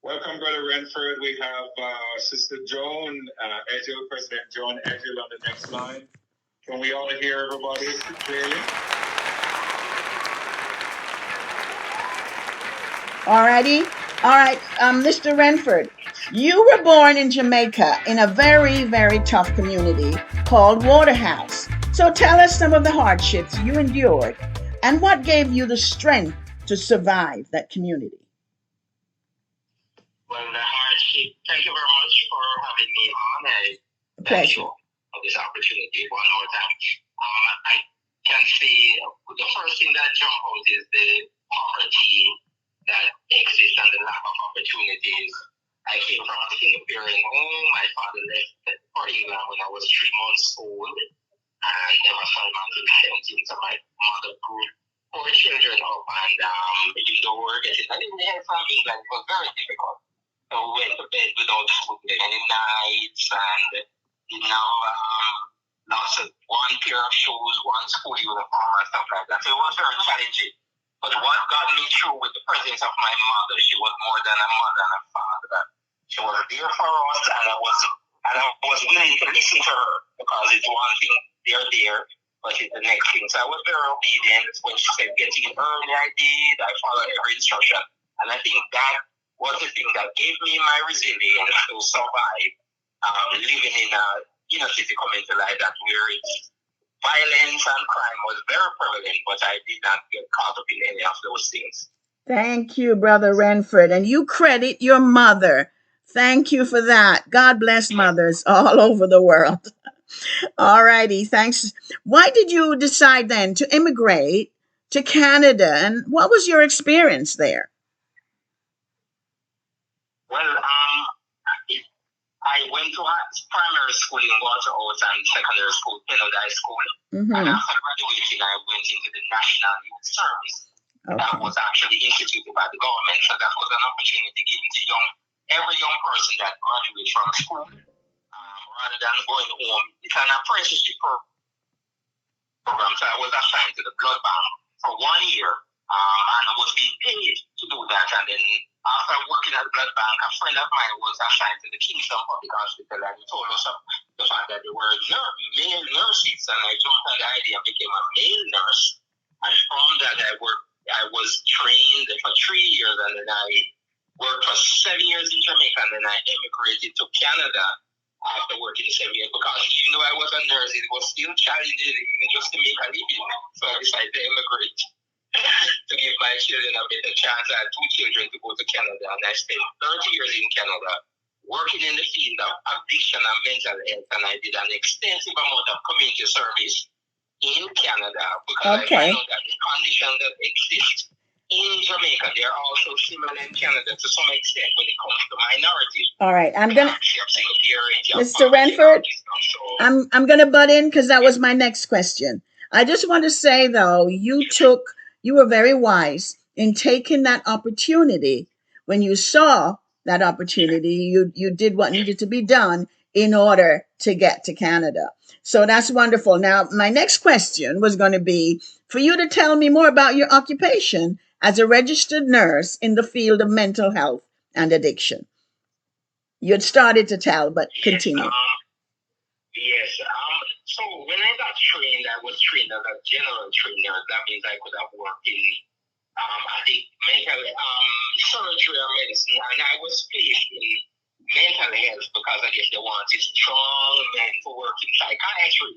Welcome, Brother Renford. We have Sister Joan Edghill, President Joan Edghill on the next line. Can we all hear everybody clearly? Alrighty. All right, Mr. Renford, you were born in Jamaica in a very, very tough community called Waterhouse. So tell us some of the hardships you endured and what gave you the strength to survive that community. Well, the hardship, thank you very much for having me on. Pleasure. For this opportunity one more time. I can see the first thing that jump out is the poverty that exists and the lack of opportunities. I came from a single parent home. My father left for England when I was 3 months old and never saw him until 17. So my mother grew 4 children up, and even though we were getting a little help from England, it was very difficult. So we went to bed without food any nights, and lost one pair of shoes, one school uniform, and stuff like that. So it was very challenging. But what got me through with the presence of my mother, she was more than a mother and a father. She was there for us, and I was willing to listen to her, because it's one thing they're there, but it's the next thing. So I was very obedient. When she said get in early, I did. I followed every instruction, and I think that was the thing that gave me my resilience to survive living in a city community like that, where violence and crime was very prevalent, but I did not get caught up in any of those things. Thank you, Brother Renford. And you credit your mother. Thank you for that. God bless mothers all over the world. All righty. Thanks. Why did you decide then to immigrate to Canada? And what was your experience there? Well, I went to primary school in Waterhouse and secondary school, Penwood High School. Mm-hmm. And after graduating, I went into the National Youth Service. Okay. That was actually instituted by the government. So that was an opportunity given to every young person that graduates from school, rather than going home. It's an apprenticeship program. So I was assigned to the blood bank for 1 year, and I was being paid to do that. And then after working at the blood bank, a friend of mine was assigned to the Kingston Public Hospital, and he told us the fact that there were male nurses, and I jumped on the idea and became a male nurse. And from that, I was trained for 3 years, and then I worked for 7 years in Jamaica, and then I immigrated to Canada after working 7 years, because even though I was a nurse, it was still challenging even just to make a living. So I decided to immigrate to give my children a better chance. I had 2 children to go to Canada, and I spent 30 years in Canada working in the field of addiction and mental health, and I did an extensive amount of community service in Canada, because I found out that the conditions that exist in Jamaica, they are also similar in Canada to some extent when it comes to minorities. All right, Mr. Renford, I'm gonna butt in because that was my next question. I just want to say though, you were very wise in taking that opportunity. When you saw that opportunity, you did what needed to be done in order to get to Canada. So that's wonderful. Now, my next question was going to be for you to tell me more about your occupation as a registered nurse in the field of mental health and addiction. You had started to tell, but continue. Yes. So when I got trained, I was trained as a general trainer. That means I could have worked in mental surgery or medicine, and I was placed in mental health because I guess they wanted strong men to work in psychiatry.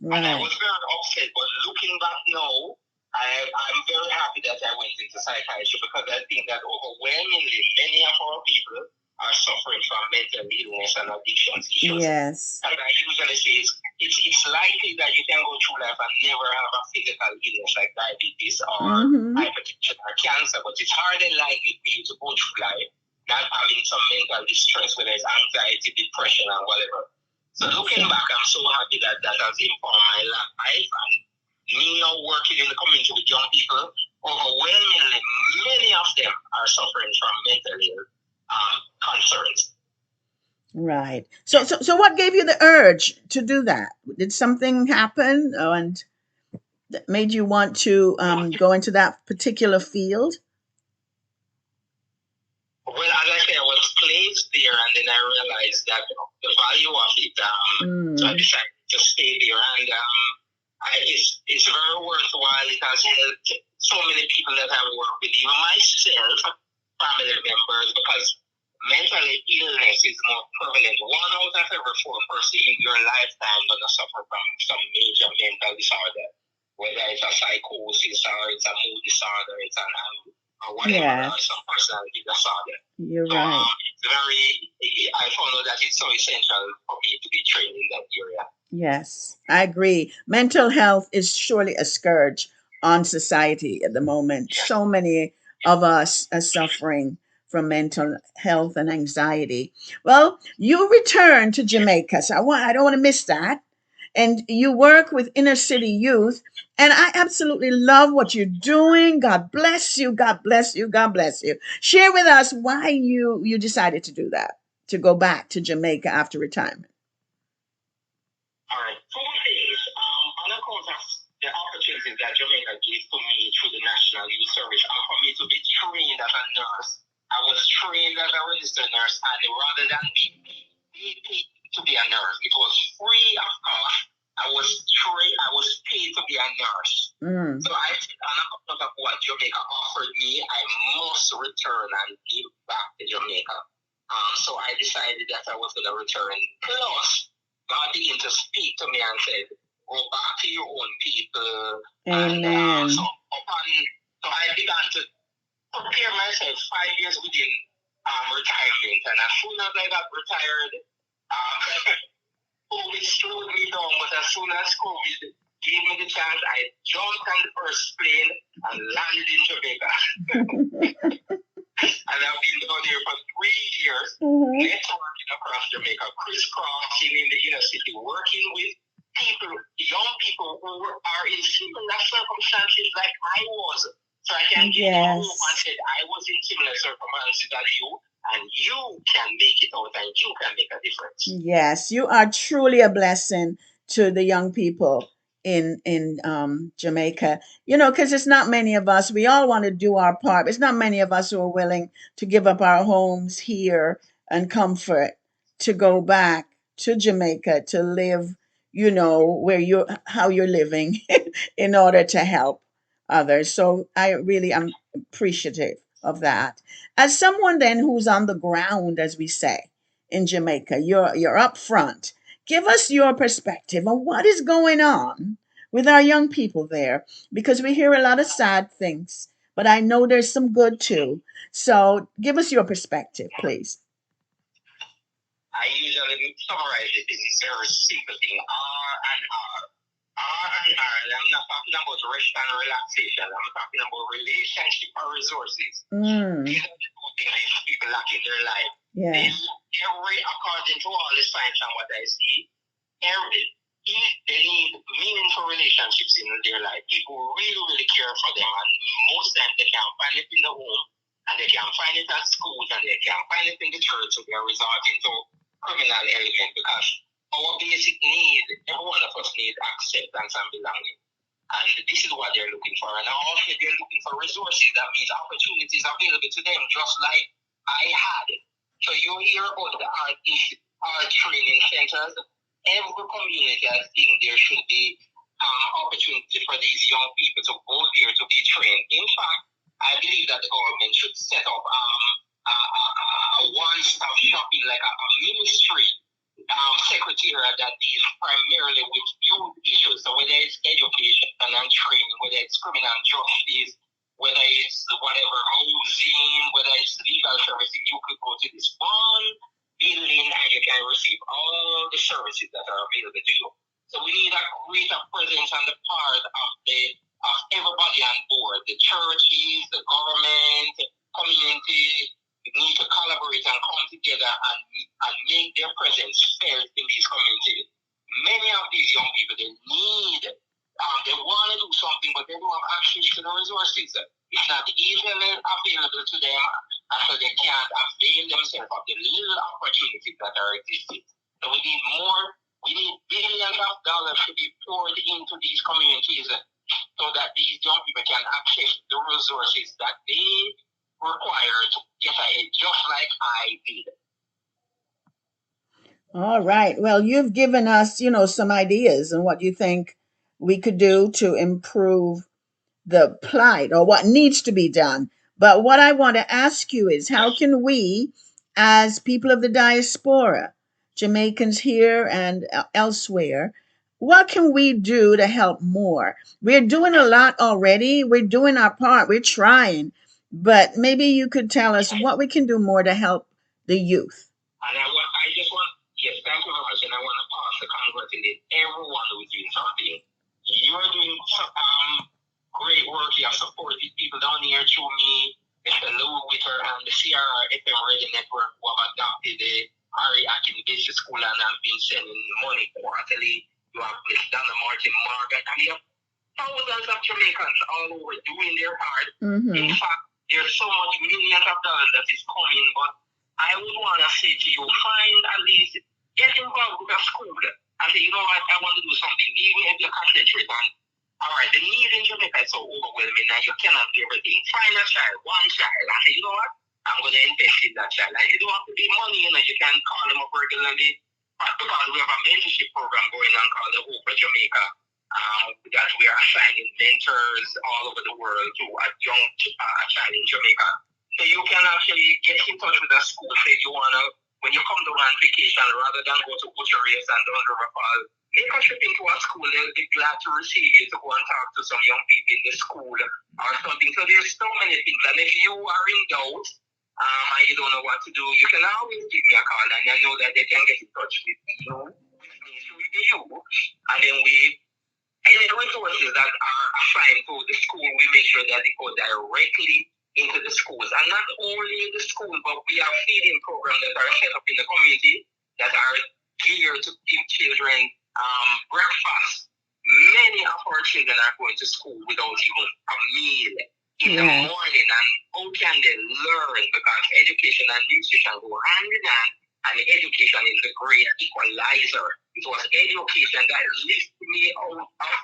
Right. And I was very upset, but looking back now, I'm very happy that I went into psychiatry, because I think that overwhelmingly many of our people are suffering from mental illness and addiction issues. Yes. And I usually say it's likely that you can go through life and never have a physical illness like diabetes or hypertension or cancer, but it's hardly likely for you to go through life not having some mental distress, whether it's anxiety, depression, or whatever. So looking back, I'm so happy that has informed my life, and me now working in the community with young people, overwhelmingly many of them are suffering from mental health concerns. Right. So what gave you the urge to do that? Did something happen and that made you want to go into that particular field? Well, as I say, I was months there, and then I realized that the value of it. So I decided to stay there, and it's very worthwhile. It has helped so many people that I've worked with, even myself, family members, because mental illness is more prevalent. 1 out of every 4 person in your lifetime gonna suffer from some major mental disorder, whether it's a psychosis or it's a mood disorder, it's an or whatever, or some personality disorder. You're right. I found out that it's so essential for me to be trained in that area. Yes, I agree. Mental health is surely a scourge on society at the moment. So many of us are suffering from mental health and anxiety. Well, you return to Jamaica, so I don't want to miss that. And you work with inner city youth, and I absolutely love what you're doing. God bless you. God bless you. God bless you. Share with us why you decided to do that, to go back to Jamaica after retirement. All right, 2 things. On account of the opportunities that Jamaica gave to me through the National Youth Service, and for me to be trained as a nurse, I was trained as a registered nurse, and rather than be paid to be a nurse, it was free of cost. I was paid to be a nurse. So I said, on account of what Jamaica offered me, I must return and give back to Jamaica. So I decided that I was going to return. Plus, God began to speak to me and said, go back to your own people. Amen. And so I began to prepare myself 5 years within retirement. And as soon as I got retired, COVID slowed me down. But as soon as COVID gave me the chance, I jumped on the first plane and landed in Jamaica. And I've been down here for 3 years, networking across Jamaica, crisscrossing in the inner city, working with people, young people who are in similar circumstances like I was. So I can give them hope and say, I was in similar circumstances as you, and you can make it out and you can make a difference. Yes, you are truly a blessing to the young people in Jamaica. You know, because it's not many of us. We all want to do our part. It's not many of us who are willing to give up our homes here and comfort to go back to Jamaica to live, you know, how you're living in order to help others. So I really am appreciative of that. As someone then who's on the ground, as we say, in Jamaica, you're up front. Give us your perspective on what is going on with our young people there, because we hear a lot of sad things, but I know there's some good too. So give us your perspective, please. I usually summarize it in a very simple thing: R and R. R and R. I'm not talking about rest and relaxation. I'm talking about relationship and resources. These are the 2 things people lack in their life. Yeah. According to all the science and what I see, they need meaningful relationships in their life. People really, really care for them, and most times they can't find it in the home, and they can't find it at school, and they can't find it in the church, so they're resorting to criminal element, because our basic need, every one of us needs acceptance and belonging. And this is what they're looking for. And also they're looking for resources. That means opportunities available to them, just like I had. So you hear about the art training centers. Every community, I think there should be opportunity for these young people to go there to be trained. In fact, I believe that the government should set up a one-stop shopping, like a ministry secretariat that deals primarily with youth issues. So whether it's education and training, whether it's criminal justice, whether it's whatever housing, whether it's legal services, you could go to this one building and you can receive all the services that are available to you. So we need a greater presence on the part of everybody on board, the churches, the government, community. Need to collaborate and come together and make their presence felt in these communities. Many of these young people, they want to do something, but they don't have access to the resources. It's not easily available to them, and so they can't avail themselves of the little opportunities that are existing. So we need billions of dollars to be poured into these communities so that these young people can access the resources that they required to get ahead, just like I did. All right. Well, you've given us, some ideas and what you think we could do to improve the plight or what needs to be done. But what I want to ask you is how can we, as people of the diaspora, Jamaicans here and elsewhere, what can we do to help more? We're doing a lot already. We're doing our part. We're trying. But maybe you could tell us what we can do more to help the youth. And I just want, yes, thank you very much. And I want to pass the congratulate everyone who's doing something. You're doing great work. You have supported people down here through me, Mr. Lou Witter and the CRFM Radio Network who have adopted the RE Akin Basic School and have been sending money quarterly. You have Miss Donna Martin Morgan, and you have thousands of Jamaicans all over doing their part. Mm-hmm. In fact, there's so much millions of dollars that is coming, but I would want to say to you, find at least, get involved with a school. I say, you know what, I want to do something, even if you're concentrated on, all right, the need in Jamaica is so overwhelming now, you cannot do everything. Find a child, one child. I say, you know what, I'm going to invest in that child. And you don't have to be money, you can call them up regularly, because we have a mentorship program going on called the Hope for Jamaica. That we are assigning mentors all over the world to a young child in Jamaica. So you can actually get in touch with a school, say you want to, when you come to on vacation, rather than go to Butcheries and down the River, make a trip into a school. They'll be glad to receive you to go and talk to some young people in the school or something. So there's so many things. And if you are in doubt and you don't know what to do, you can always give me a call, and I know that they can get in touch with you, with you. And then any resources that are assigned to the school, we make sure that they go directly into the schools. And not only in the school, but we have feeding programs that are set up in the community that are geared to give children breakfast. Many of our children are going to school without even a meal in the morning. And how can they learn? Because education and nutrition go hand in hand, and education is the great equalizer. It was education that lifted me out of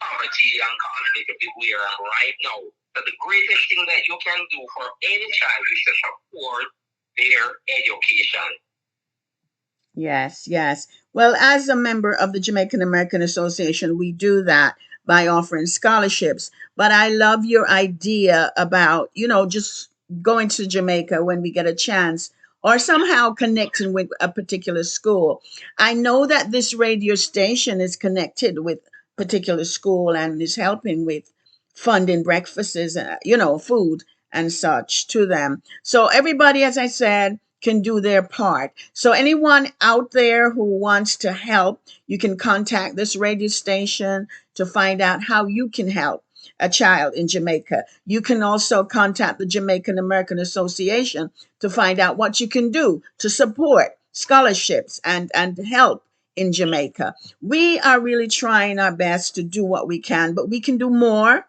poverty and caused me to be where I am right now. So the greatest thing that you can do for any child is to support their education. Yes, yes. Well, as a member of the Jamaican American Association, we do that by offering scholarships. But I love your idea about, just going to Jamaica when we get a chance or somehow connecting with a particular school. I know that this radio station is connected with a particular school and is helping with funding breakfasts, food and such to them. So everybody, as I said, can do their part. So anyone out there who wants to help, you can contact this radio station to find out how you can help a child in Jamaica. You can also contact the Jamaican American Association to find out what you can do to support scholarships and help in Jamaica. We are really trying our best to do what we can, but we can do more.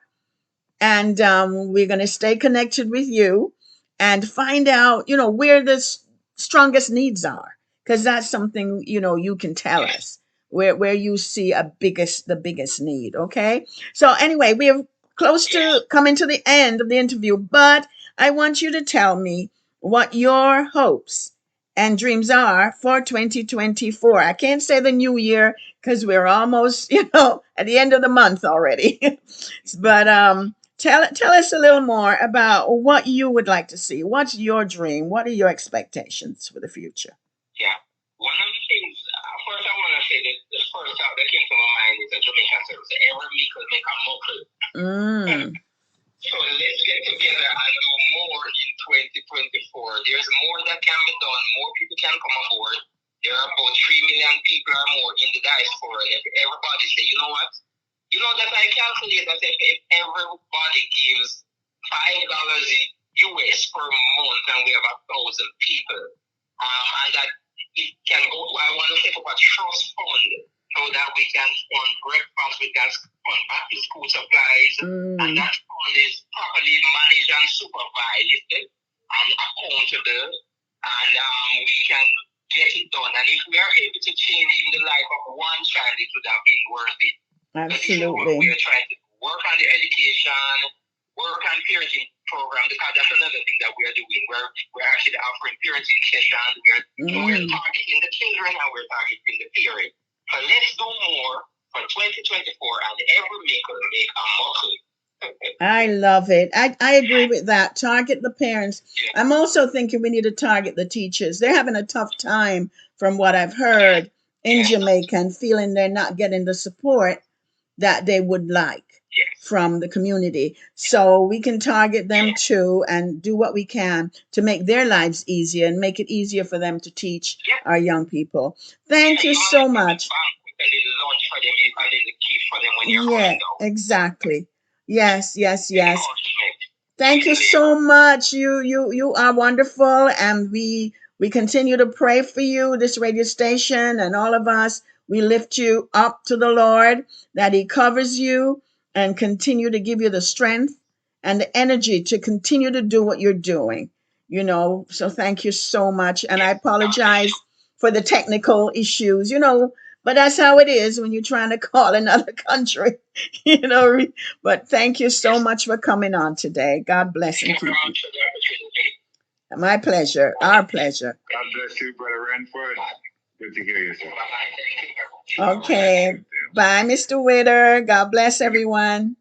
And we're going to stay connected with you and find out, where the strongest needs are, because that's something, you can tell us where you see the biggest need. Okay. So anyway, we are close to coming to the end of the interview, but I want you to tell me what your hopes and dreams are for 2024. I can't say the new year because we're almost, at the end of the month already. But tell us a little more about what you would like to see. What's your dream? What are your expectations for the future? Yeah. One of the things, first I want to say that the first thought that came to my mind is a Jamaican service. Every meal could make a muckle. So let's get together and do more in 2024. There's more that can be done. More people can come on board. There are about 3 million people or more in the diaspora. If everybody say, you know what? You know that I calculate that if everybody gives $5 US per month and we have 1,000 people, and that it can go, I want to set up a trust fund so that we can fund breakfast, we can fund back to school supplies, and that fund is properly managed and supervised and accountable, and we can get it done. And if we are able to change even the life of one child, it would have been worth it. Absolutely. We are trying to work on the education, work on parenting. program, because that's another thing that we're doing. We're actually offering parenting sessions. We're targeting the children and we're targeting the parents. So let's do more for 2024 and every maker make a muckle. I love it. I agree with that. Target the parents. Yeah. I'm also thinking we need to target the teachers. They're having a tough time from what I've heard in Jamaica and feeling they're not getting the support that they would like from the community. So we can target them too and do what we can to make their lives easier and make it easier for them to teach our young people. Thank you so much. Yeah, exactly. Yes. Thank you so much. You are wonderful, and we continue to pray for you, this radio station, and all of us. We lift you up to the Lord, that He covers you and continue to give you the strength and the energy to continue to do what you're doing. So thank you so much, and I apologize for the technical issues. But that's how it is when you're trying to call another country. But thank you so much for coming on today. God bless and keep you. My pleasure. Our pleasure. God bless you, Brother Renford. Good to hear you, sir. Okay. Bye, Mr. Witter. God bless everyone.